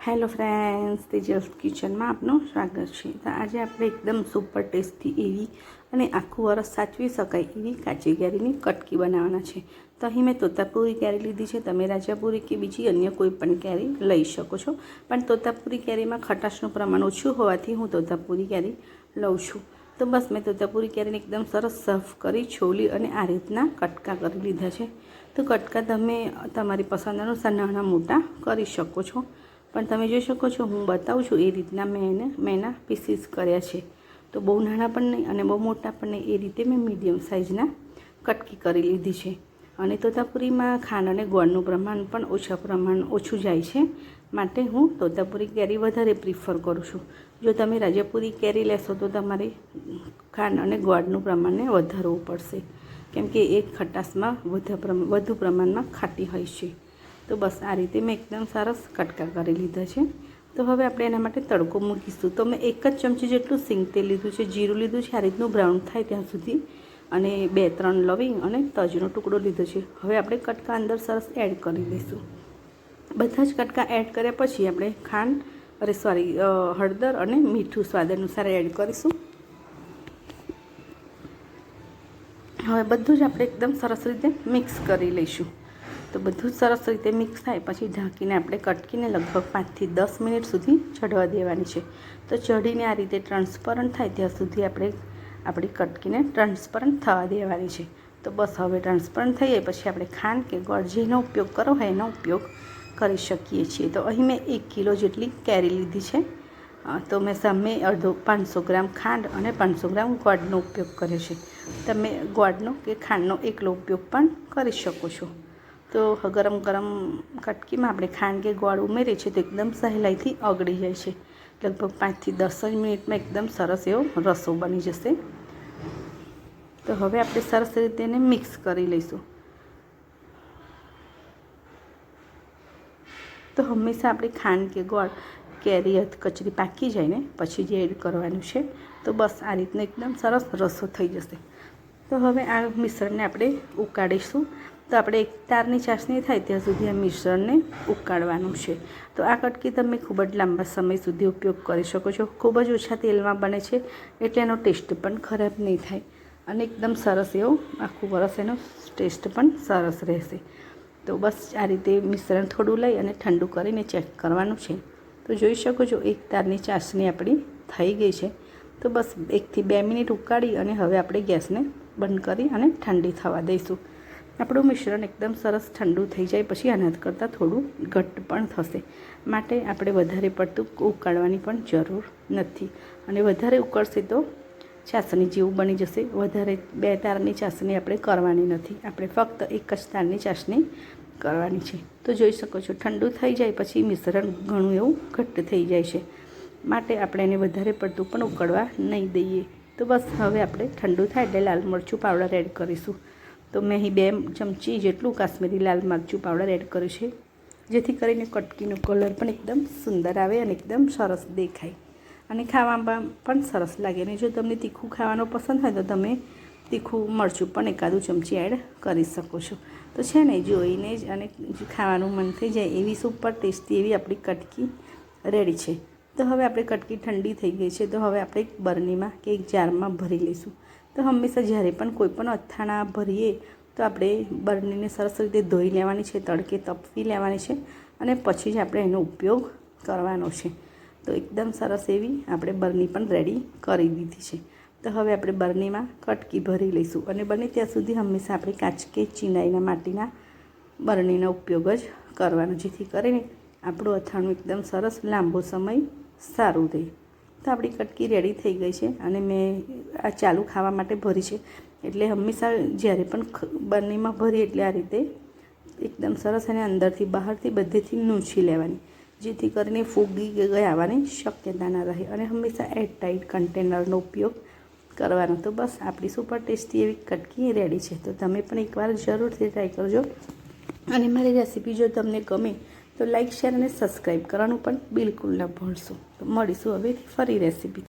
Hello friends, Tejas કિચનમાં આપનું સ્વાગત છે। તો આજે આપણે એકદમ સુપર ટેસ્ટી એવી અને આખું વરસ સાચવી શકાય એવી કાચી કેરીની કટકી બનાવવાના છે। તો અહીં મેં તોતાપુરી કેરી લીધી છે। તમે રાજાપુરી કે બીજી અન્ય કોઈ પણ કેરી લઈ શકો છો, પણ તોતાપુરી કેરીમાં ખટાશનું પ્રમાણ ઓછું હોવાથી હું તોતાપુરી કેરી લઉં છું। તો બસ મેં તોતાપુરી કેરીને એકદમ સરસ સાફ કરી છોલી અને આ રીતના કટકા કરી લીધા છે। તો કટકા તમે તમારી પસંદ અનુસાર નાના મોટા કરી શકો છો, પણ તમે જોઈ શકો છો હું બતાવું છું એ રીતના મેં એના પીસીસ કર્યા છે। તો બહુ નાના પણ નહીં અને બહુ મોટા પણ નહીં, એ રીતે મેં મીડિયમ સાઇઝના કટકી કરી લીધી છે। અને તોતાપુરીમાં ખાંડ અને ગોળનું પ્રમાણ પણ ઓછું જાય છે, માટે હું તોતાપુરી કેરી વધારે પ્રિફર કરું છું। જો તમે રાજાપુરી કેરી લેશો તો તમારે ખાંડ અને ગોળનું પ્રમાણને વધારવું પડશે, કેમ કે એ ખટાશમાં વધુ પ્રમાણમાં ખાટી હોય છે। તો બસ આ રીતે મેં એકદમ સરસ કટકા કરી લીધા છે। તો હવે આપણે એના માટે તડકો મૂકીશું। તો મેં 1 ચમચી જેટલું સિંગ તેલ લીધું છે, જીરું લીધું છે, આ રીતનું બ્રાઉન થાય ત્યાં સુધી, અને 2-3 લવિંગ અને તજનો ટુકડો લીધો છે। હવે આપણે કટકા અંદર સરસ એડ કરી દઈશું। બધા જ કટકા એડ કર્યા પછી આપણે હળદર અને મીઠું સ્વાદ અનુસાર એડ કરીશું। હવે બધું જ આપણે એકદમ સરસ રીતે મિક્સ કરી લઈશું। તો બધું જ સરસ રીતે મિક્સ થાય પછી ઢાંકીને આપણે કટકીને લગભગ 5 થી 10 મિનિટ સુધી ચઢવા દેવાની છે। તો ચઢીને આ રીતે ટ્રાન્સપરન્ટ થાય ત્યાં સુધી આપણે આપણી કટકીને ટ્રાન્સપરન્ટ થવા દેવાની છે। તો બસ હવે ટ્રાન્સપરન્ટ થઈ જાય પછી આપણે ખાંડ કે ગોળ જેનો ઉપયોગ કરવો હોય એનો ઉપયોગ કરી શકીએ છીએ। તો અહીં મેં 1 કિલો જેટલી કેરી લીધી છે। તો મેં સામે 500 ગ્રામ ખાંડ અને 500 ગ્રામ ગોળનો ઉપયોગ કર્યો છે। તમે ગોળનો કે ખાંડનો એકલો ઉપયોગ પણ કરી શકો છો। તો ગરમ કટકીમાં આપણે ખાંડ કે ગોળ ઉમેરીએ છીએ તો એકદમ સહેલાઈથી ઓગળી જાય છે। લગભગ 5 થી 10 મિનિટમાં એકદમ સરસ એવો રસો બની જશે। તો હવે આપણે સરસ રીતે એને મિક્સ કરી લઈશું। તો હંમેશા આપણે ખાંડ કે ગોળ કેરી કચરી પાકી જાય ને પછી જ એડ કરવાનું છે। તો બસ આ રીતનો એકદમ સરસ રસો થઈ જશે। તો હવે આ મિશ્રણને આપણે ઉકાળીશું। તો આપણે 1 તારની ચાસણી થાય ત્યાં સુધી આ મિશ્રણને ઉકાળવાનું છે। તો આ કટકી તમે ખૂબ જ લાંબા સમય સુધી ઉપયોગ કરી શકો છો। ખૂબ જ ઓછા તેલમાં બને છે એટલે એનો ટેસ્ટ પણ ખરાબ નહીં થાય, અને એકદમ સરસ એવો આખું વરસ એનો ટેસ્ટ પણ સરસ રહેશે। તો બસ આ રીતે મિશ્રણ થોડું લઈ અને ઠંડુ કરીને ચેક કરવાનું છે। તો જોઈ શકો છો 1 તારની ચાસણી આપણી થઈ ગઈ છે। તો બસ 1 થી 2 મિનિટ ઉકાળી અને હવે આપણે ગેસને બંધ કરી અને ઠંડી થવા દઈશું। આપણું મિશ્રણ એકદમ સરસ ઠંડુ થઈ જાય પછી આના કરતાં થોડું ઘટ્ટ પણ થશે, માટે આપણે વધારે પડતું ઉકાળવાની પણ જરૂર નથી, અને વધારે ઉકળશે તો ચાસણી જેવું બની જશે। વધારે 2 તારની ચાસણી આપણે કરવાની નથી, આપણે ફક્ત 1 જ તારની ચાસણી કરવાની છે। તો જોઈ શકો છો ઠંડુ થઈ જાય પછી મિશ્રણ ઘણું એવું ઘટ્ટ થઈ જાય છે, માટે આપણે એને વધારે પડતું પણ ઉકળવા નહીં દઈએ। તો બસ હવે આપણે ઠંડુ થાય એટલે લાલ મરચું પાવડર એડ કરીશું। તો મેં અહીં 2 ચમચી જેટલું કાશ્મીરી લાલ મરચું પાવડર એડ કર્યું છે, જેથી કરીને કટકીનો કલર પણ એકદમ સુંદર આવે અને એકદમ સરસ દેખાય, અને ખાવામાં પણ સરસ લાગે। અને જો તમને તીખું ખાવાનું પસંદ હોય તો તમે તીખું મરચું પણ 1 ચમચી એડ કરી શકો છો। તો છે ને જોઈને જ અને ખાવાનું મન થઈ જાય એવી સુપર ટેસ્ટી એવી આપણી કટકી રેડી છે। તો હવે આપણે કટકી ઠંડી થઈ ગઈ છે, તો હવે આપણે એક બરણીમાં કે એક જારમાં ભરી લઈશું। તો હંમેશા જ્યારે પણ કોઈ પણ અથાણા ભરીએ તો આપણે બરણીને સરસ રીતે ધોઈ લેવાની છે, તડકે તપવી લેવાની છે, અને પછી જ આપણે એનો ઉપયોગ કરવાનો છે। તો એકદમ સરસ એવી આપણે બરણી પણ રેડી કરી દીધી છે। તો હવે આપણે બરણીમાં કટકી ભરી લઈશું, અને બને ત્યાં સુધી હંમેશા આપણે કાચ કે ચિનાઈના માટીના બરણીનો ઉપયોગ જ કરવાનો, જેથી કરીને આપણું અથાણું એકદમ સરસ લાંબો સમય સારું રહે। તો આપણી કટકી રેડી થઈ ગઈ છે, અને મેં આ ચાલુ ખાવા માટે ભરી છે, એટલે હંમેશા જ્યારે પણ બરણીમાં ભરીએ એટલે આ રીતે એકદમ સરસ અને અંદરથી બહારથી બધેથી નૂછી લેવાની, જેથી કરીને ફૂગી કે આવવાની શક્યતા ના રહે, અને હંમેશા એરટાઇટ કન્ટેનરનો ઉપયોગ કરવાનો। તો બસ આપણી સુપર ટેસ્ટી એવી કટકી રેડી છે। તો તમે પણ એકવાર જરૂરથી ટ્રાય કરજો, અને મારી રેસીપી જો તમને ગમે તો લાઇક, શેર અને સબસ્ક્રાઈબ કરવાનું પણ બિલકુલ ન ભૂલશો। તો મળીશું હવે ફરી રેસીપી।